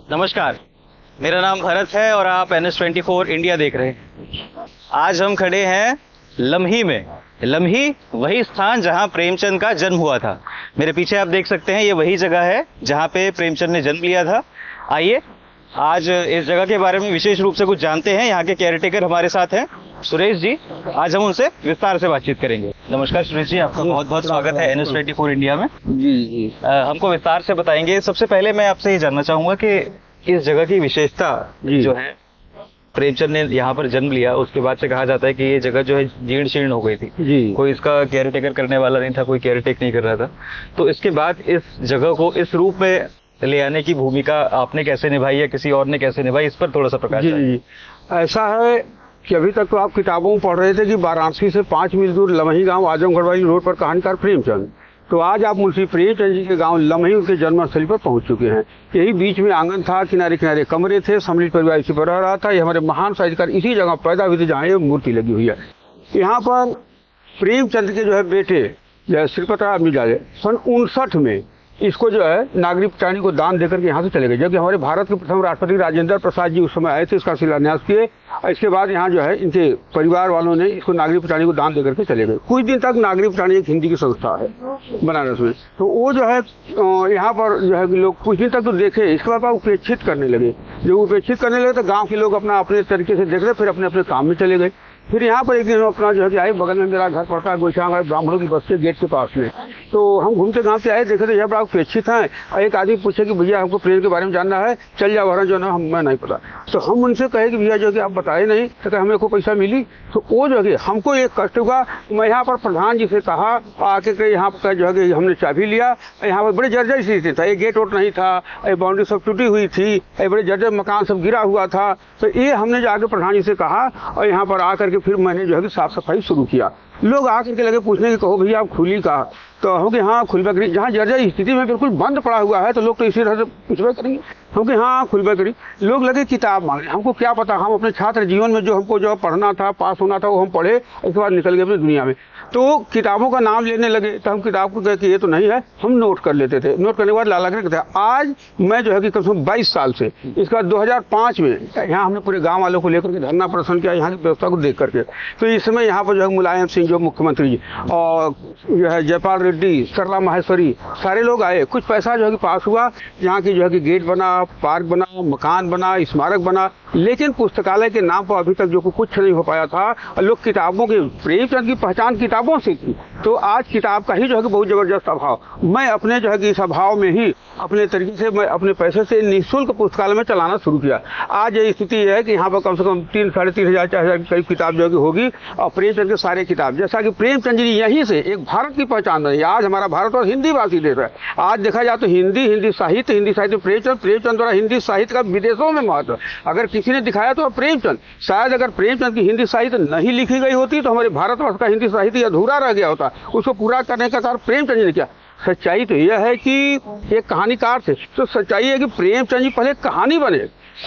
नमस्कार, मेरा नाम भरत है और आप NS24 इंडिया देख रहे हैं। आज हम खड़े हैं लम्ही में। लम्ही वही स्थान जहां प्रेमचंद का जन्म हुआ था। मेरे पीछे आप देख सकते हैं, ये वही जगह है जहां पे प्रेमचंद ने जन्म लिया था। आइए आज इस जगह के बारे में विशेष रूप से कुछ जानते हैं। यहाँ के केयरटेकर हमारे साथ हैं, सुरेश जी। आज हम उनसे विस्तार से बातचीत करेंगे। नमस्कार सुरेश जी, आपका बहुत बहुत स्वागत है NS24 इंडिया में। जी। हमको विस्तार से बताएंगे। सबसे पहले मैं आपसे ये जानना चाहूंगा कि इस जगह की विशेषता जो है, प्रेमचंद ने यहाँ पर जन्म लिया, उसके बाद से कहा जाता है कि ये जगह जो है जीर्ण शीर्ण हो गई थी जी। कोई इसका केयर टेकर करने वाला नहीं था, कोई केयर टेक नहीं कर रहा था। तो इसके बाद इस जगह को इस रूप में ले आने की भूमिका आपने कैसे निभाई या किसी और ने कैसे निभाई, इस पर थोड़ा सा प्रकाश डालिए। जी, ऐसा है कि अभी तक तो आप किताबों में पढ़ रहे थे कि वाराणसी से 5 मील दूर लमही गांव आजमगढ़ वाली रोड पर कहानीकार प्रेमचंद, तो आज आप मुंशी प्रेमचंद जी के गांव लमही उनके जन्मस्थल पर पहुंच चुके हैं। यही बीच में आंगन था, किनारे किनारे कमरे थे, सम्मिलित परिवार इसी पर रह रहा था। ये हमारे महान साहित्यकार इसी जगह पैदा हुए थे जहाँ ये मूर्ति लगी हुई है। यहाँ पर प्रेमचंद के जो है बेटे जो है श्रीपति राम मिर्जा सन 59 में इसको जो है नागरिक प्राणी को दान देकर के यहाँ से चले गए, जबकि हमारे भारत के प्रथम राष्ट्रपति राजेंद्र प्रसाद जी उस समय आए थे, इसका शिलान्यास किए। इसके बाद यहाँ जो है इनके परिवार वालों ने इसको नागरिक प्राणी को दान देकर के चले गए। कुछ दिन तक नागरिक प्राणी एक हिंदी की संस्था है बनारस में, तो वो जो है यहाँ पर जो है लोग कुछ दिन तक तो देखे, इसके बाद उपेक्षित करने लगे। जब उपेक्षित करने लगे तो गाँव के लोग अपना अपने तरीके से देख रहे, फिर अपने अपने काम में चले गए। फिर यहाँ पर एक दिन हम अपना जो है कि आए, बगल में मेरा घर पड़ता है गोशांग ब्राह्मणों की बस्ती गेट के पास में, तो हम घूमते गाँव से आए, देखे तो यह बड़ा उपेक्षित है। और एक आदमी पूछे कि भैया हमको प्रेम के बारे में जानना है, चल जाओ वहाँ जो ना, मैं नहीं पता। तो हम उनसे कहे कि भैया जो कि आप बताए नहीं, तो क्या हमें को पैसा मिली? तो वो जो है हमको एक कष्ट हुआ। मैं यहाँ पर प्रधान जी से कहा, आके के यहाँ पर जो है कि हमने चाबी लिया। यहाँ पर बड़े जर्जर स्थिति था, एक गेट वोट नहीं था, ये बाउंड्री सब टूटी हुई थी, ये बड़े जर्जर मकान सब गिरा हुआ था। तो ये हमने जाके प्रधान जी से कहा और यहाँ पर आकर के फिर मैंने जो है कि साफ सफाई शुरू किया। लोग आकर के लगे पूछने की, कहो भैया आप खुली कहा? तो हम कि हाँ खुलबा करी। जहाँ जर्जर स्थिति में बिल्कुल बंद पड़ा हुआ है तो लोग तो इसी तरह से पूछबे करेंगे। हम कि हाँ खुलबा करी। लोग लगे किताब मांगने, हमको क्या पता, हम अपने छात्र जीवन में जो हमको जो पढ़ना था, पास होना था, वो हम पढ़े, इसके बाद निकल गए अपनी दुनिया में। तो किताबों का नाम लेने लगे तो हम किताब को कहे कि ये तो नहीं है, हम नोट कर लेते थे। नोट करने के बाद लाला करके आज मैं जो है कि कम से कम 22 साल से, इसके बाद 2005 में यहाँ हमने पूरे गाँव वालों को लेकर के धरना प्रदर्शन किया, यहाँ की व्यवस्था को देख करके। तो इस समय यहाँ पर जो है मुलायम सिंह जो मुख्यमंत्री जी और जो है जयपाल रेड्डी, सरला माहेश्वरी, सारे लोग आए। कुछ पैसा जो है कि पास हुआ, यहाँ की जो है कि गेट बना, पार्क बना, मकान बना, स्मारक बना, लेकिन पुस्तकालय के नाम पर अभी तक जो कुछ नहीं हो पाया था। और लोग किताबों के, प्रेमचंद की पहचान किताबों से थी, तो आज किताब का ही जो है कि बहुत जबरदस्त अभाव। मैं अपने जो है कि इस अभाव में ही अपने तरीके से मैं अपने पैसे से निःशुल्क पुस्तकालय में चलाना शुरू किया। आज ये स्थिति है कि यहाँ पर कम से कम 3 साढ़े 3 हजार 4 हजार की करीब किताब जो है कि होगी, और प्रेमचंद के सारे किताब, जैसा कि प्रेमचंद जी यहीं से एक भारत की पहचान रही। आज हमारा भारत और हिंदी भाषी देश है। आज देखा जाए तो हिंदी साहित्य प्रेमचंद द्वारा हिंदी साहित्य का विदेशों में महत्व अगर किसी ने दिखाया तो प्रेमचंद। शायद अगर प्रेमचंद की हिंदी साहित्य नहीं लिखी गई होती तो हमारे भारतवर्ष का हिंदी साहित्य अधूरा रह गया होता। उसको पूरा करने का कार्य प्रेमचंद जी ने किया। सच्चाई तो यह है कि एक कहानीकार थे, तो सच्चाई है कि प्रेमचंद जी पहले कहानी बने,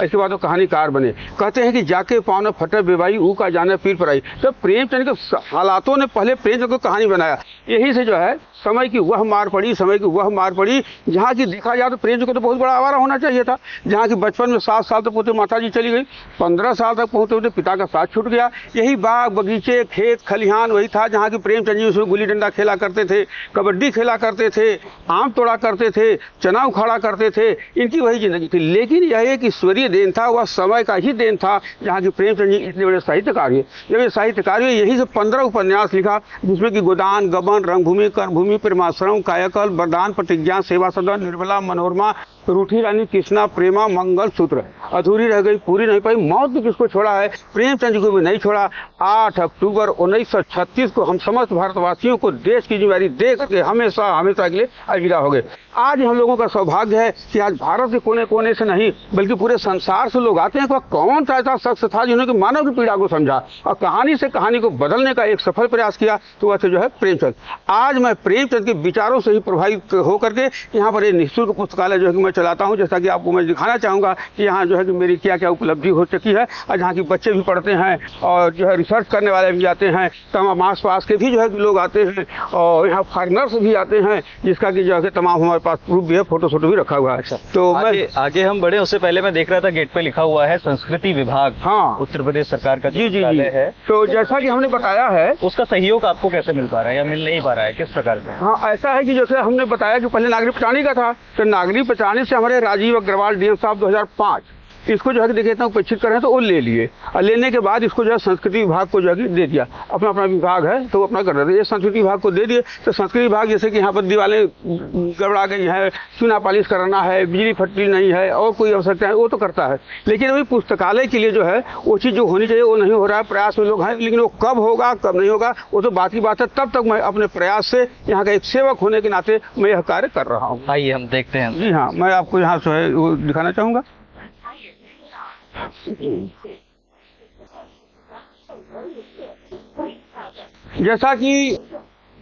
इसके बाद वो कहानीकार बने। कहते हैं कि जाके पाँव न फटे बेवाई, ऊ का जाने पीर पर आई। तो प्रेमचंद के हालातों ने पहले प्रेमचंद को कहानी बनाया। यही से जो है समय की वह मार पड़ी, जहाँ की देखा जाए तो प्रेमचंद को तो बहुत बड़ा आवारा होना चाहिए था। जहाँ की बचपन में 7 साल तक पहुँचे माता जी चली गई, 15 साल तक पहुँचते होते पिता का साथ छूट गया। यही बाग बगीचे खेत खलिहान वही था जहाँ की प्रेमचंद जी उसमें गुल्ली डंडा खेला करते थे, कबड्डी खेला करते थे, आम तोड़ा करते थे, चना उखाड़ा करते थे। इनकी वही जिंदगी थी। लेकिन यह एक ईश्वरीय देन था, वह समय का ही देन था जहाँ की प्रेमचंद जी इतने बड़े साहित्यकार हुए। जब ये साहित्यकार हुए, यहीं से 15 उपन्यास लिखा, जिसमें कि गोदान, गबन, रंगभूमि, कर्मभूमि, प्रेमाश्रम, कायाकल्प, वरदान, प्रतिज्ञा, सेवा सदन, निर्मला, मनोरमा, रूठी रानी, कृष्णा, प्रेमा, मंगल सूत्र, अधूरी रह गई, पूरी नहीं पाई, मौत भी किसको छोड़ा है, प्रेमचंद जी को भी नहीं छोड़ा। 8 अक्टूबर 1936 को हम समस्त भारतवासियों को देश की जिम्मेदारी दे करके हमेशा हमेशा के लिए अलविदा हो गए। आज हम लोगों का सौभाग्य है कि आज भारत के कोने कोने से नहीं बल्कि पूरे संसार से लोग आते हैं। वह कौन सा ऐसा शख्स था जिन्होंने मानव की पीड़ा को समझा और कहानी से कहानी को बदलने का एक सफल प्रयास किया, तो वह जो है प्रेमचंद। आज मैं प्रेमचंद के विचारों से ही प्रभावित होकर के यहाँ पर ये निःशुल्क पुस्तकालय जो है कि मैं चलाता हूँ। जैसा कि आपको मैं दिखाना चाहूँगा कि यहाँ जो है कि मेरी क्या क्या उपलब्धि हो चुकी है, और जहाँ के बच्चे भी पढ़ते हैं और जो है रिसर्च करने वाले भी आते हैं, तमाम आस पास के भी जो है कि लोग आते हैं, और यहाँ फॉरनर्स भी आते हैं, जिसका कि जो है तमाम हमारे पास प्रूफ भी है, फोटो भी रखा हुआ है। अच्छा, तो आगे हम बढ़े उससे पहले मैं देख रहा था गेट पे लिखा हुआ है संस्कृति विभाग। हाँ, उत्तर प्रदेश सरकार का जी है। तो जैसा कि हमने बताया है, उसका सहयोग आपको कैसे मिल पा रहा है या मिल नहीं पा रहा है, किस प्रकार से? हाँ, ऐसा है कि जैसे हमने बताया कि पहले नागरिक पचानी का था, तो नागरिक पचानी से हमारे राजीव अग्रवाल डीएम साहब 2005 इसको जो है कि देखिए इतना उपेक्षित कर रहे हैं, तो वो ले लिए, और लेने के बाद इसको जो है संस्कृति विभाग को जो है कि दे दिया। अपना अपना विभाग है तो अपना कर रहे थे, ये संस्कृति विभाग को दे दिए। तो संस्कृति विभाग जैसे कि यहाँ पर दीवारें गड़बड़ा गई है, चूना पालिश कराना है, बिजली फटती नहीं है, और कोई आवश्यकता है वो तो करता है, लेकिन अभी पुस्तकालय के लिए जो है वो चीज़ जो होनी चाहिए वो नहीं हो रहा है। प्रयास में लोग हैं, लेकिन वो कब होगा कब नहीं होगा वो तो बात की बात है। तब तक मैं अपने प्रयास से यहाँ का एक सेवक होने के नाते मैं यह कार्य कर रहा हूँ। आइए हम देखते हैं। जी हाँ, मैं आपको यहाँ जो है वो दिखाना चाहूँगा। जैसा कि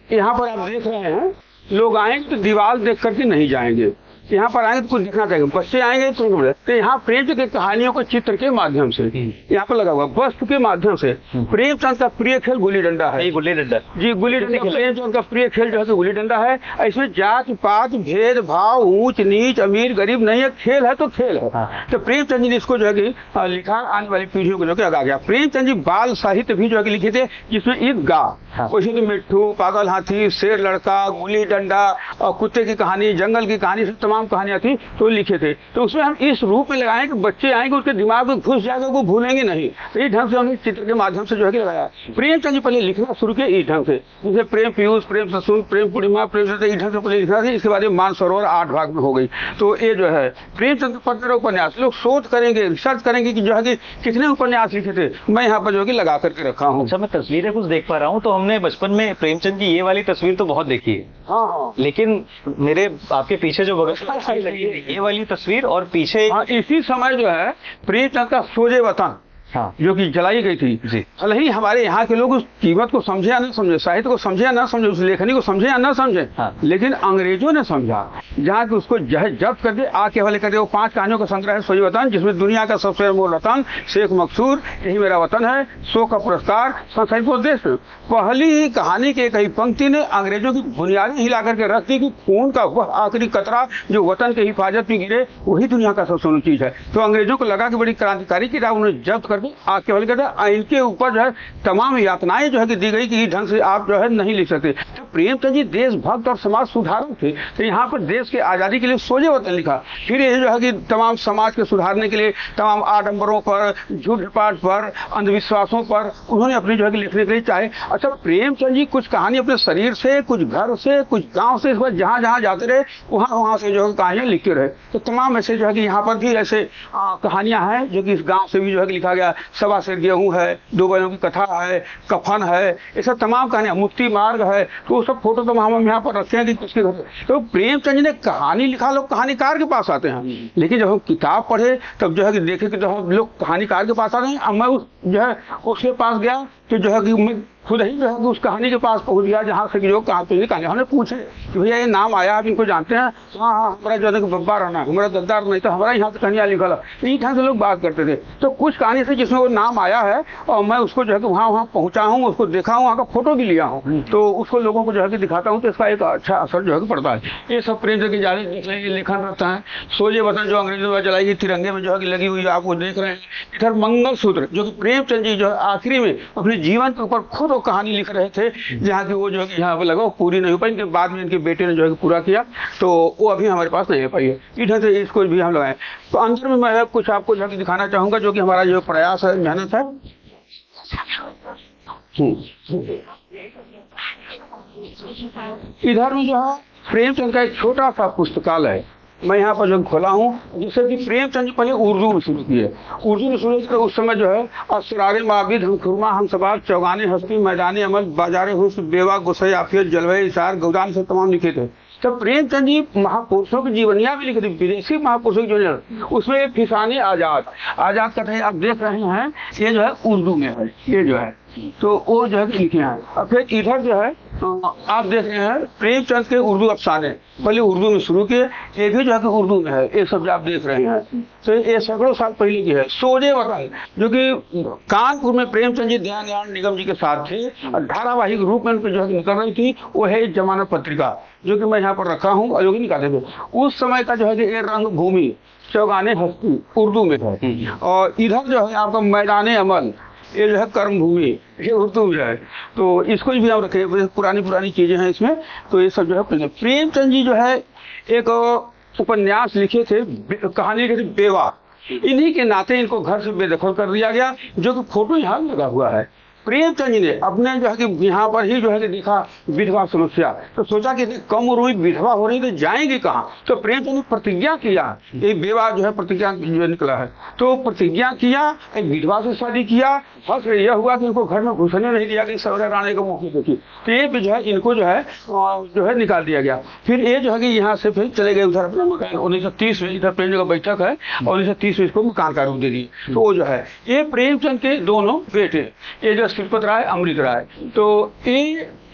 यहाँ पर आप देख रहे हैं, लोग आएंगे तो दीवार देख करके नहीं जाएंगे, यहाँ पर आएंगे तो कुछ दिखना चाहिए। बच्चे आएंगे तो यहाँ प्रेमचंद की कहानियों को चित्र के माध्यम से यहाँ पर लगा हुआ वस्तु के माध्यम से। प्रेमचंद का प्रिय खेल गुल्ली डंडा है। गुल्ली डंडा, जी, गुल्ली डंडा प्रेमचंद का प्रिय खेल जो है गुल्ली डंडा है। इसमें जात पात भेद भाव ऊंच नीच अमीर गरीब नहीं है, खेल है तो खेल है। तो प्रेमचंद जी ने इसको जो है कि लिखा, आने वाली पीढ़ियों को जो है आगा गया। प्रेमचंद जी बाल साहित्य भी जो है लिखे थे, जिसमें ईद गा, वैसे तो मिट्ठू, पागल हाथी, शेर लड़का, गुल्ली डंडा और कुत्ते की कहानी, जंगल की कहानी, सब तमाम कहानियां थी तो लिखे थे। तो उसमें हम इस रूप में लगाए कि बच्चे आएंगे उसके दिमाग में घुस जाएगा, वो भूलेंगे नहीं। तो इस ढंग से हमने चित्र के माध्यम से जो है कि लगाया। प्रेमचंद जी पहले लिखना शुरू किए इस ढंग से, जैसे प्रेम पीयूष, प्रेम ससुर, प्रेम पूर्णिमा, प्रेम से इस ढंग से पहले लिखना था। इसके बाद ये मानसरोवर 8 भाग में हो गई। तो ये जो है प्रेमचंद के 15 उपन्यास। लोग शोध करेंगे, रिसर्च करेंगे कि जो है कि कितने उपन्यास लिखे थे, मैं यहाँ पर जो है कि लगा करके रखा हूँ। अच्छा, मैं तस्वीरें कुछ देख पा रहा हूँ। तो हमने बचपन में प्रेमचंद की ये वाली तस्वीर तो बहुत देखी है। हाँ, लेकिन मेरे आपके पीछे जो बगल लगी है ये वाली तस्वीर, और पीछे इसी समय जो है प्रेमचंद का सोजे वतन जो कि जलाई गई थी जी। भले ही हमारे यहाँ के लोग उस कीमत को समझे या न समझे, साहित्य को समझे या न समझे, उस लेखनी को समझे या न समझे, लेकिन अंग्रेजों ने समझा, जहाँ कि उसको जब्त करके आग के हवाले कर दिया। वो 5 कहानियों का संग्रह है सोजे वतन, जिसमें दुनिया का सबसे अनमोल रतन शेख मकसूर, यही मेरा वतन है, शो का पुरस्कार, संसारिक उद्देश्य। पहली ही कहानी के कई पंक्ति ने अंग्रेजों की बुनियादी हिला करके रख दी कि खून का वह आखिरी कतरा जो वतन के हिफाजत में गिरे वही दुनिया का सबसे ऊंची चीज है। तो अंग्रेजों को लगा कि बड़ी क्रांतिकारी किताब, उन्हें जब्त करके आग के हवाले कर दिया। इनके ऊपर जो है तमाम यातनाएं जो है कि दी गई कि इस ढंग से आप जो है नहीं लिख सकते। तो प्रेमचंद जी देशभक्त और समाज सुधारक थे, तो यहाँ पर देश के आजादी के लिए सोजे वतन लिखा। फिर ये जो है कि तमाम समाज के सुधारने के लिए तमाम आडंबरों पर, झूठ पाठ पर, अंधविश्वासों पर उन्होंने अपनी जो है कि लिखने के लिए चाहे। अच्छा, प्रेमचंद जी कुछ कहानी अपने शरीर से, कुछ घर से, कुछ गांव से, इस बार जहां जहां जाते रहे वहां से जो है कहानियां लिखते रहे। तो तमाम ऐसे जो है कि यहाँ पर भी ऐसे कहानियां हैं जो कि इस गांव से भी जो है कि लिखा गया। सवा से गेहूं है, 2 बैलों की कथा है, कफन है, ये सब तमाम कहानियां, मुक्ति मार्ग है। तो वो सब फोटो तो हम यहाँ पर रखे हैं कि किसके घर। तो प्रेमचंद जी ने कहानी लिखा, लोग कहानीकार के पास आते हैं, लेकिन जब हम किताब पढ़े तब जो है कि देखे कि जो हम लोग कहानीकार के पास आते हैं। अब मैं उस जो है उसके पास गया तो जो है कि मैं खुद ही जो है उस कहानी के पास पहुंच गया जहाँ से जो कहानी हमने पूछे कि भैया ये नाम आया, आप इनको जानते हैं? हाँ, हमारा जो है बब्बा रहना, हमारा दद्दार नहीं, तो हमारा यहाँ से कहानियाँ लिखा। इस ढंग से लोग बात करते थे। तो कुछ कहानी से जिसमें वो नाम आया है और मैं उसको जो है कि वहाँ पहुँचा हूँ, उसको देखा हूँ, वहाँ का फोटो भी लिया हूँ, तो उसको लोगों को जो है कि दिखाता हूँ, तो इसका एक अच्छा असर जो है कि पड़ता है। ये सब प्रेमचंद की जारी लेखन रहता है। सोजे वतन जो अंग्रेजों द्वारा चलाई गई तिरंगे में जो है कि लगी हुई आप वो देख रहे हैं। इधर मंगलसूत्र जो कि प्रेमचंद जी जो है आखिरी में अपने जीवन के ऊपर खुद वो कहानी लिख रहे थे, जहाँ की वो जो है कि यहाँ पर लगा पूरी नहीं हो पाई। इनके बाद में इनके बेटे ने जो है पूरा किया, तो वो अभी हमारे पास नहीं हो पाई है। इधर से इसको भी हम लगाए। तो अंदर में मैं कुछ आपको जो है दिखाना चाहूंगा जो कि हमारा जो प्रयास है, मेहनत है। इधर में जो है प्रेमचंद का एक छोटा सा पुस्तकालय मैं यहाँ पर जो खोला हूँ, जिससे कि प्रेमचंद जी पहले उर्दू में शुरू किए। उर्दू में शुरू किए उस समय जो है असरारे माबिद, हम खुरमा, हम सबाब, चौगाने हस्ती, मैदानी अमल, बाजारे हुस्न, बेवा, गुस्से, आफियत, जलवे, इशार, गौदान से तमाम लिखे थे। तो प्रेमचंद जी महापुरुषों की जीवनियां भी लिखी थी, विदेशी महापुरुषों की जीवनियां। उसमें फिसाने आजाद कथा आप देख रहे हैं, ये जो है उर्दू में है, ये जो है तो वो जो है लिखे हैं। और फिर इधर जो है आप देख रहे हैं प्रेमचंद के उर्दू अफसाने पहले उर्दू में शुरू किए, ये भी जो है कि उर्दू में है, एक शब्द आप देख रहे हैं। तो ये सैकड़ों साल पहले की है। सोजे वतन जो कि कानपुर में प्रेमचंद जी दयानंद निगम जी के साथ थे और धारावाहिक रूप में उनकी जो है निकल रही थी, वो है जमानत पत्रिका जो कि मैं यहाँ पर रखा हूँ और जो कि निकाले थे। उस समय का जो है कि ये रंग भूमि चौगाने हस्ती उर्दू में है, और इधर जो है आपका मैदान अमल ये जो है कर्म भूमि ये उर्दू में है। तो इसको भी हम रखे, पुरानी चीजें हैं इसमें। तो ये सब जो है प्रेमचंद जी जो है एक उपन्यास लिखे थे, कहानी लिखे थे बेवा। इन्हीं के नाते इनको घर से बेदखल कर दिया गया, जो कि फोटो यहाँ लगा हुआ है। प्रेमचंद जी ने अपने जो है कि यहाँ पर ही जो है कि देखा विधवा समस्या, तो सोचा कि कम उम्र में विधवा हो रही तो जाएंगे कहाँ। तो प्रेमचंद ने प्रतिज्ञा किया, ये बेवा जो है प्रतिज्ञा जो निकला है, तो प्रतिज्ञा किया, एक विधवा से शादी किया। फर्स्ट यह हुआ कि इनको घर में घुसने नहीं दिया कि सवरे राणे को मौके देखी, तो ये जो है इनको जो है निकाल दिया गया। फिर ये जो है कि यहाँ से फिर चले गए उधर अपने मकान। 1930 में इधर प्रेमचंद का बैठक है और 1930 में इसको मकान का रूप दे दिए। तो वो जो है ये प्रेमचंद के दोनों बेटे, ये जो श्रीपत राय अमृत राय, तो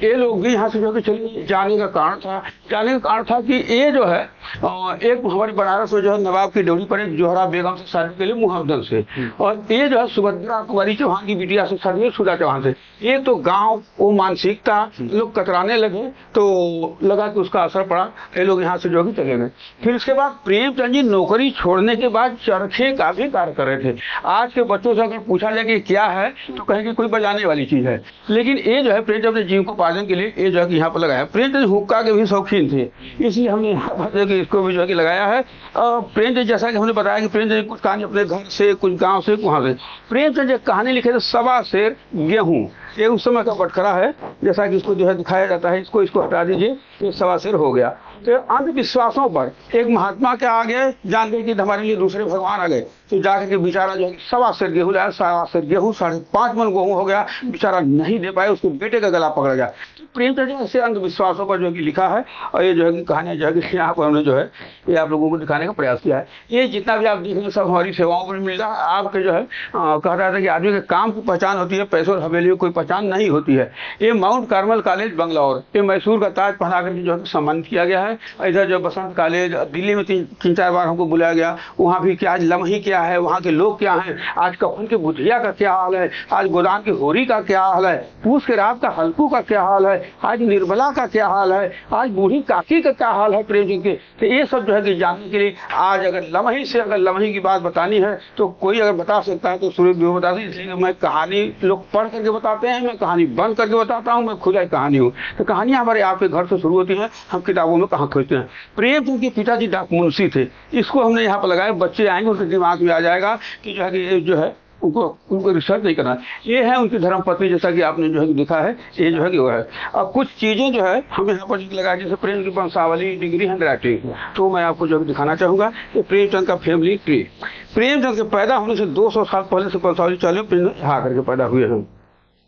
ये लोग भी यहाँ से जो है चले जाने का कारण था कि ये जो है एक हमारे बनारस में जो है नवाब की ड्योढ़ी पर एक जोहरा बेगम से शादी के लिए मुहम्मदन से, और ये जो है सुभद्रा कुमारी चौहान की बिटिया से शादी सुधा चौहान से। ये तो गांव वो मानसिकता लोग कतराने लगे, तो लगा कि उसका असर पड़ा, ये लोग यहाँ से जो है चले गए। फिर इसके बाद प्रेमचंद जी नौकरी छोड़ने के बाद चरखे का भी कार्य कर रहे थे। आज के बच्चों से अगर पूछा जाए कि क्या है तो कहेंगे कोई बजाने वाली चीज है, लेकिन ये जो है प्रेमचंद जीविकोपार्जन के लिए ये जो है कि यहाँ पर लगाया। प्रेमचंद हुक्का के भी शौकीन थे, इसलिए हमने यहाँ पर इसको भी जो है कि लगाया है। प्रेमचंद जैसा कि हमने बताया कि प्रेमचंद कुछ कहानी अपने घर से, कुछ गांव से, वहां से। प्रेमचंद एक कहानी लिखे थे सवा शेर गेहूं, ये उस समय का बटखरा है, जैसा कि इसको जो है दिखाया जाता है। इसको हटा दीजिए, ये सवा शेर हो गया। तो अंधविश्वासों पर एक महात्मा के आगे जान गए कि हमारे लिए दूसरे भगवान आ गए, तो जाकर के बेचारा जो है सवा शेर गेहूं लाया, सवा शेर गेहूं 5.5 मन गेहूं हो गया, बेचारा नहीं दे पाए, उसके बेटे का गला पकड़ गया। तो प्रेमचंद जी ऐसे अंधविश्वासों पर जो है कि लिखा है, और ये जो है कि कहानियां जो है कि यहाँ पर हमने जो है ये आप लोगों को दिखाने का प्रयास किया है। ये जितना भी आप देखेंगे सब हमारी सेवाओं पर मिल रहा है। आपके जो है कह रहा था कि आदमी के काम की पहचान होती है, पैसों और हवेली की कोई पहचान नहीं होती है। ये माउंट कार्मल कॉलेज बंगलौर, ये मैसूर का ताज पहना करके जो है सम्मानित किया गया है। इधर जो बसंत कॉलेज दिल्ली में 3-4 बार हमको बुलाया गया, वहाँ भी क्या आज लम्ही क्या है, वहाँ के लोग क्या हैं, आज कफन के बुधिया का क्या हाल है, आज गोदान की होरी का क्या हाल है, पूस के रात का हल्कू का क्या हाल है, आज निर्मला का क्या हाल है, आज बूढ़ी काकी का क्या हाल है प्रेमचंद के। तो ये सब जो है कि जानने के लिए आज अगर लम्ही की बात बतानी है तो कोई अगर बता सकता है तो सूरज भी बता सकते। इसलिए मैं कहानी लोग पढ़ करके बताते हैं, मैं कहानी बंद करके बताता हूँ, मैं खुद एक कहानी हूँ। तो कहानियां हमारे आपके घर से शुरू होती हैं, हम किताबों में कहाँ खोजते हैं। प्रेमचंद के पिताजी डाक मुंशी थे, इसको हमने यहाँ पर लगाया। बच्चे आएंगे उनके दिमाग में आ जाएगा कि जो है कि ये जो है उनको रिसर्च नहीं करना। ये है उनकी धर्मपत्नी, जैसा कि आपने जो है दिखा है, ये जो है कि वो है। अब कुछ चीजें जो है हम यहाँ पर लगाया, जैसे प्रेम की वंशावली, डिग्री, हैंडराइटिंग, तो मैं आपको जो है दिखाना चाहूंगा। ये प्रेमचंद का फैमिली ट्री। प्रेमचंद के पैदा होने से 200 साल पहले से वंशावली चालू, यहाँ करके पैदा हुए हैं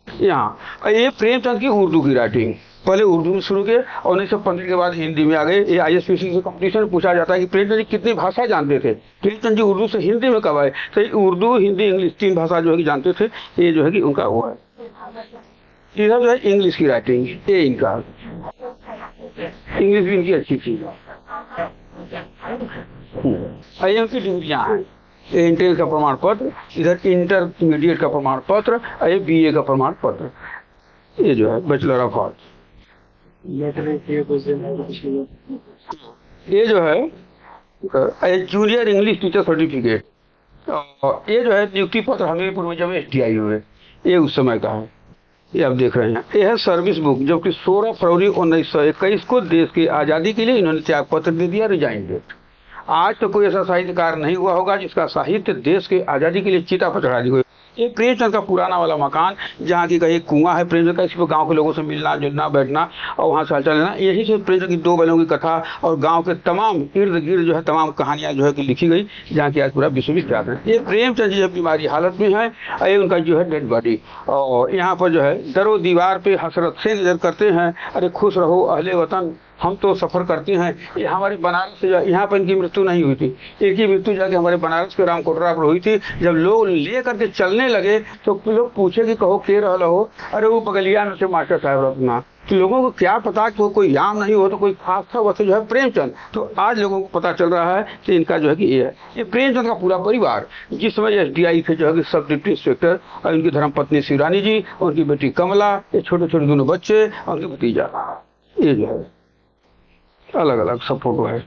यहाँ। ये प्रेमचंद की उर्दू की राइटिंग, पहले उर्दू में शुरू किए और 1915 के बाद हिंदी में आ गए। ये ISPC के कंपटीशन में पूछा जाता है कि प्रेमचंद जी कितनी भाषा जानते थे। प्रेमचंद जी उर्दू से हिंदी में कब आए, तो उर्दू, हिंदी, इंग्लिश 3 भाषा जो है कि जानते थे। ये जो है कि उनका वो है। इधर जो है इंग्लिश की राइटिंग, ये इनका इंग्लिश भी इनकी अच्छी थी। ये उनकी डिग्रियाँ हैं, इंटर का प्रमाण पत्र, इधर इंटरमीडिएट का प्रमाण पत्र, ये BA का प्रमाण पत्र, ये जो है बैचलर ऑफ आर्ट्स। ये जो है जूनियर इंग्लिश टीचर सर्टिफिकेट। ये जो है नियुक्ति पत्र हमीरपुर में जब STI हुए, ये उस समय का है। ये आप देख रहे हैं, ये है सर्विस बुक, जो कि 16 फरवरी 1921 को देश की आज़ादी के लिए इन्होंने त्याग पत्र दे दिया, रिजाइन डेट। आज तो कोई ऐसा साहित्यकार नहीं हुआ होगा जिसका साहित्य देश के आज़ादी के लिए चिता पर चढ़ा दी हुई। ये प्रेमचंद का पुराना वाला मकान, जहाँ की कहीं कुआं है प्रेमचंद का, इसी पर गांव के लोगों से मिलना जुलना, बैठना और वहाँ से हालचाल लेना। यही से प्रेमचंद की 2 बैलों की कथा और गांव के तमाम इर्द गिर्द जो है तमाम कहानियां जो है कि लिखी गई, जहाँ की आज पूरा विश्व विख्यात है। ये प्रेमचंद जी जब बीमारी हालत में है, ये उनका जो है डेड बॉडी, और यहाँ पर जो है दरो दीवार पे हसरत से नजर करते हैं, अरे खुश रहो अहले वतन, हम तो सफर करते हैं। ये हमारे बनारस से, यहाँ पर इनकी मृत्यु नहीं हुई थी, इनकी मृत्यु जाके हमारे बनारस के रामकोटरा पर हुई थी। जब लोग ले करके चलने लगे तो लोग पूछे कि कहो के रह हो, अरे वो बगलिया में से मास्टर साहब रत्ना, तो लोगों को क्या पता कि कोई याम नहीं हो तो कोई खास था, वैसे जो है प्रेमचंद। तो आज लोगों को पता चल रहा है कि इनका जो है कि ये है, ये प्रेमचंद का पूरा परिवार, जिस समय SDI थे जो है कि सब डिप्टी इंस्पेक्टर, और इनकी धर्मपत्नी शिवरानी जी, उनकी बेटी कमला, ये छोटे छोटे दोनों बच्चे और उनके भतीजा, ये जो है अलग अलग सब फोटो है।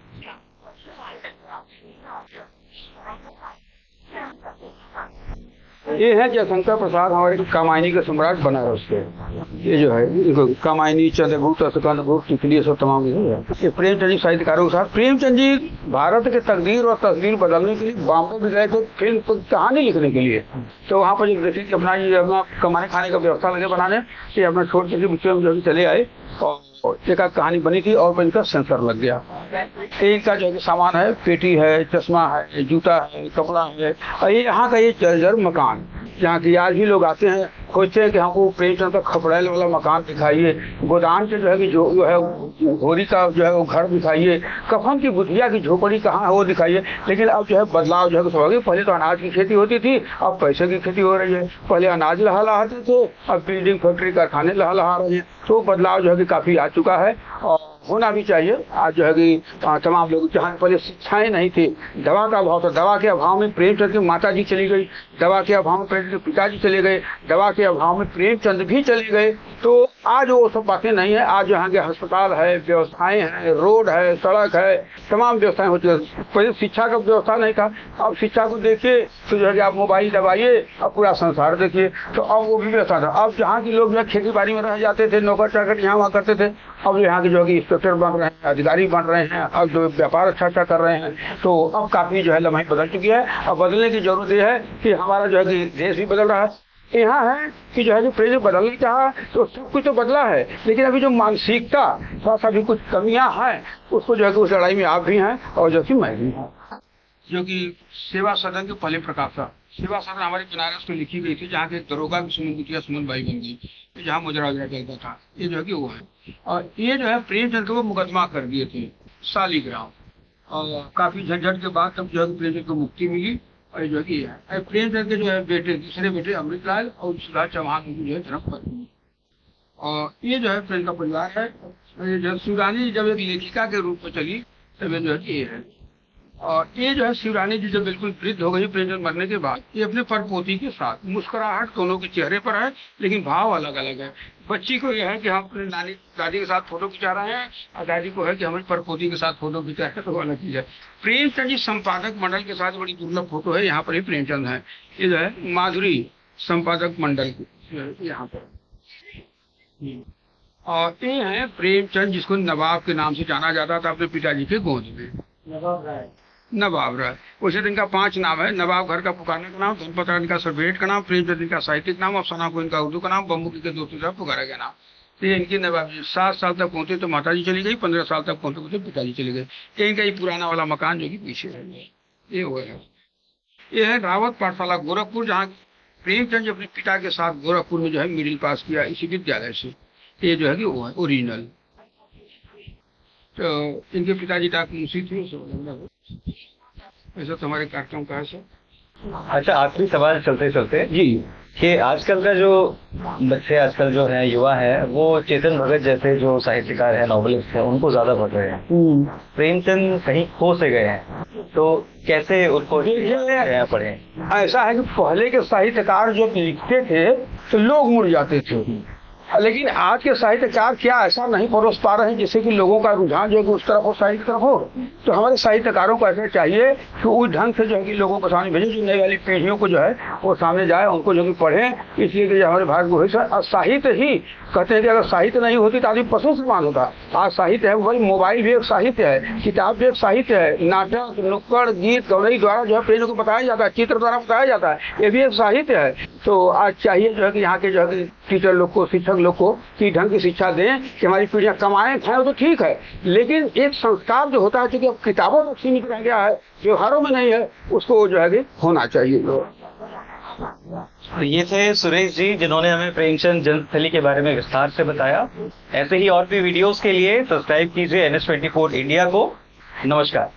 ये है जयशंकर प्रसाद, हमारे कामायनी के सम्राट बनारस के। ये जो है कामायनी, चंद्रगुप्त, स्कंदगुप्त, तितली, ये सब तमाम ये प्रेमचंद जी साहित्यकारों के साथ। प्रेमचंद जी भारत के तकदीर और तस्वीर बदलने के लिए बॉम्बे भी गए थे फिल्म कहानी लिखने के लिए। तो वहाँ पर जब देखिए कि अपना कमाने खाने का व्यवस्था लगे बनाने, ये अपना छोड़ के बच्चे में जो चले आए और एक कहानी बनी थी और इनका सेंसर लग गया। इनका जो है सामान है, पेटी है, चश्मा है, जूता है, कपड़ा है, और ये यहाँ का ये जर्जर मकान, जहाँ की आज भी लोग आते हैं, खोजते हैं कि हमको प्रेमचंद का खपड़ैल वाला मकान दिखाइए, गोदान के जो है कि जो है घोरी का जो है वो घर दिखाइए, कफन की बुधिया की झोपड़ी कहाँ है वो दिखाइए। लेकिन अब जो है बदलाव जो है स्वाभाविक, पहले तो अनाज की खेती होती थी, अब पैसे की खेती हो रही है। पहले अनाज लहलहाते थे, अब बिल्डिंग फैक्ट्री कारखाने लहलहा रहे हैं। तो बदलाव जो है कि काफी आ चुका है और होना भी चाहिए। आज जो है कि तमाम लोग, जहाँ पहले शिक्षाएं नहीं थी, दवा का अभाव था, दवा के अभाव में प्रेमचंद की माता जी चली गई, दवा के अभाव में प्रेमचंद के पिताजी चले गए, दवा के अभाव में प्रेमचंद भी चले गए। तो आज वो सब बातें नहीं है। आज यहाँ के अस्पताल है, व्यवस्थाएं हैं, रोड है, सड़क है, तमाम व्यवस्थाएं होती है। पहले शिक्षा का व्यवस्था नहीं था, अब शिक्षा को देखिए तो जो है कि आप मोबाइल दबाइए अब पूरा संसार देखिए, तो अब वो भी व्यवस्था था। अब जहाँ के लोग जो है खेती बाड़ी में रह जाते थे, नौकर चाकर यहाँ वहाँ करते थे, अब यहाँ के जो है कि इंस्पेक्टर बन रहे हैं, अधिकारी बन रहे हैं, अब जो व्यापार अच्छा कर रहे हैं। तो अब काफी जो है लम्हाई बदल चुकी है। अब बदलने की जरूरत यह है कि हमारा जो है कि देश भी बदल रहा है। यहाँ है कि जो है कि प्रेम बदलने चाहा तो सब कुछ तो बदला है, लेकिन अभी जो मानसिकता थोड़ा सा भी कुछ कमियां हैं, उसको जो है कि उस लड़ाई में आप भी हैं और जो कि मैं भी हूँ। जो कि सेवा सदन के पहले प्रकाशक, सेवा सदन हमारे बनारस में लिखी गई थी, जहाँ के दरोगा भी सुमन बिटिया सुमन बाई बन गई, जहाँ मुजरा उजरा चलता था। ये जो है कि वो है, और ये जो है प्रेमचंद को मुकदमा कर दिए थे शालिग्राम, और काफी झंझट के बाद तब जो है प्रेमचंद को मुक्ति मिली। और जो है कि प्रेमचंद के जो है बेटे, दूसरे बेटे अमृतलाल और सुधा चौहान की जो है धर्मपत्नी, और ये जो है प्रेम का परिवार है। जब शिवरानी जब एक लेखिका के रूप में चली तब जो है कि ये है, और ये जो है शिवरानी जी जब बिल्कुल वृद्ध हो गई प्रेमचंद मरने के बाद, ये अपने परपोती के साथ, मुस्कुराहट दोनों के चेहरे पर है लेकिन भाव अलग अलग है। बच्ची को यह है कि हम अपने नानी दादी के साथ फोटो खिंचा रहे हैं, और दादी को है कि हमें परपोती के साथ फोटो खिंचा है, तो अलग चीज है। प्रेमचंद जी संपादक मंडल के साथ बड़ी दुर्लभ फोटो है, यहाँ पर ही प्रेमचंद है। ये जो है माधुरी संपादक मंडल यहाँ पर, और ये है प्रेमचंद जिसको नवाब के नाम से जाना जाता था अपने पिताजी के गोद में, नवाब राय। उसी इनका 5 नाम है, नवाब घर का पुकारने का नाम, धनपत राय इनका सर्वेट का नाम, प्रेमचंद इनका साहित्यिक नाम, अफसाना को इनका उर्दू का नाम, बम्बू के दोस्तों से पुकारा गया नाम। तो ये इनकी नवाब जी 7 साल तक पहुंचे तो माता जी चली गई, 15 साल तक पहुंचे तो पिताजी चले गए। ये इनका ये पुराना वाला मकान जो कि पीछे है, ये हुआ है। ये है रावत पाठशाला गोरखपुर, जहाँ प्रेमचंद अपने पिता के साथ गोरखपुर में जो है मिडिल पास किया इसी विद्यालय से। ये जो है कि वो है ओरिजिनल। तो इनके पिताजी डाक मुंशी थे, ऐसा तुम्हारे कार्यक्रम का है सर। अच्छा, आखिरी सवाल चलते चलते जी, कि आजकल का जो बच्चे, आजकल जो है युवा है, वो चेतन भगत जैसे जो साहित्यकार है, नॉवलिस्ट है, उनको ज्यादा पढ़ रहे हैं। प्रेमचंद कहीं खो से गए हैं, तो कैसे उनको पढ़े? ऐसा है कि पहले के साहित्यकार जो लिखते थे तो लोग मुड़ जाते थे, लेकिन आज के साहित्यकार क्या ऐसा नहीं परोस पा रहे हैं जिससे कि लोगों का रुझान जो है उस तरफ हो, साहित्य तरफ हो। तो हमारे साहित्यकारों को ऐसा चाहिए कि उस ढंग से जो है कि लोगों को सामने भेजें, जो नई वाली पीढ़ियों को जो है वो सामने जाए, उनको जो कि पढ़ें। इसलिए कि हमारे भारत को साहित्य ही कहते हैं कि अगर साहित्य नहीं होती तो आदमी पशु समान होता। आज साहित्य है, वही मोबाइल भी एक साहित्य है, किताब भी एक साहित्य है, नाटक, नुक्कड़, गीत, गौरई द्वारा जो है प्रेम को बताया जाता है, चित्र द्वारा बताया जाता है, ये भी एक साहित्य है। तो आज चाहिए जो है कि यहाँ के जो है टीचर लोग को, शिक्षक लोग को कि ढंग की शिक्षा दें कि हमारी पीढ़ियां कमाएं खाएं, तो ठीक है, लेकिन एक संस्कार जो होता है क्योंकि अब किताबों तक सीमित रह गया है, व्यवहारों में नहीं है, उसको जो है कि होना चाहिए। तो ये थे सुरेश जी, जिन्होंने हमें प्रेमचंद जन्मस्थली के बारे में विस्तार से बताया। ऐसे ही और भी वीडियोस के लिए सब्सक्राइब कीजिए NS24 इंडिया को। नमस्कार।